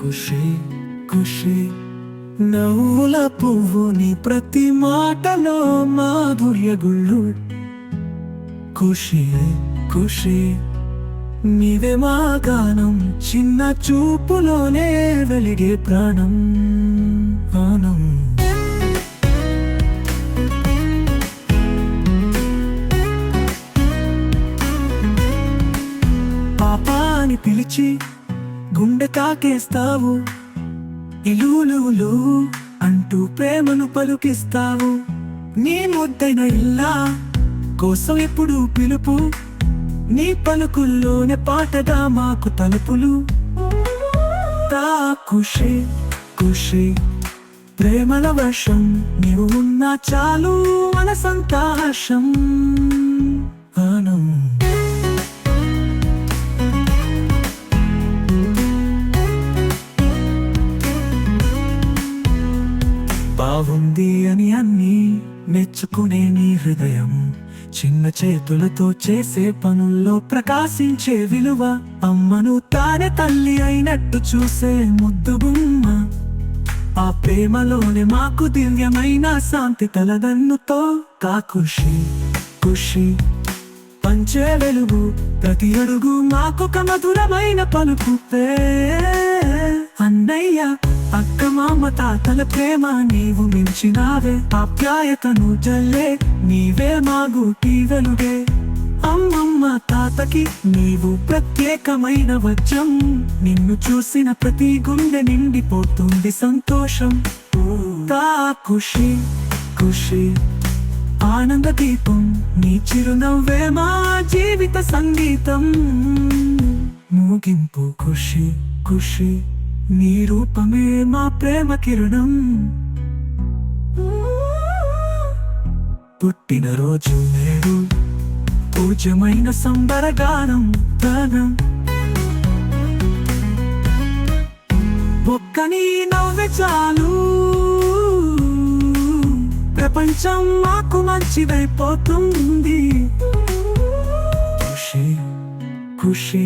ఖుషి ఖుషి నవ్వుల పువ్వు నీ ప్రతి మాటలో మాధుర్య గుళ్ళు ఖుషి ఖుషి నీవే మా గానం చిన్న చూపులోనే వెలిగే ప్రాణం ఆనం పాపా అని పిలిచి గుండె తాకేస్తావు ఇలులులు అంటూ ప్రేమను పలుకిస్తావు నీ ముద్దైన ఇల్లా కోసం ఎప్పుడు పిలుపు నీ పలుకుల్లోనే పాటగా మాకు తలుపులు తా ఖుషి ఖుషి ప్రేమల వర్షం నీవు ఉన్నా చాలు మన సంతోషం ఆనం బాగుంది అని అన్ని మెచ్చుకునే నీ హృదయం చిన్న చేతులతో చేసే పనుల్లో ప్రకాశించే విలువ అమ్మను తానే తల్లి అయినట్టు చూసే ముద్దు బొమ్మ ఆ ప్రేమలోనే మాకు దివ్యమైన శాంతి కలదన్నుతో కా ఖుషి ఖుషి పంచే వెలుగు ప్రతి అడుగు మాకొక మధురమైన పలుకు అన్నయ్య అక్క మామ తాతల ప్రేమ నీవు మించినావే ఆప్యాయతను జల్లే నీవే మా గూటి వెలుగే అమ్మమ్మ తాతకి నీవు ప్రత్యేకమైన వజ్రం నిన్ను చూసిన ప్రతి గుండె నిండిపోతుంది సంతోషం తా ఖుషి ఖుషి ఆనంద దీపం నీ చిరునవ్వే మా జీవిత సంగీతం ముగింపు ఖుషి ఖుషి నీ రూపమే మా ప్రేమ కిరణం పుట్టినరోజు నేడు పూజ్యమైన సంబరగానం గానం ఒక్కని నవ్వే చాలు ప్రపంచం మాకు మంచిదైపోతుంది ఖుషి ఖుషి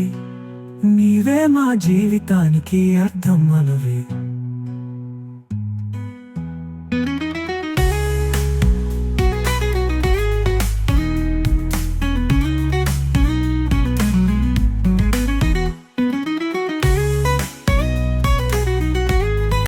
నీవే మా జీవితానికి అర్థం మనవే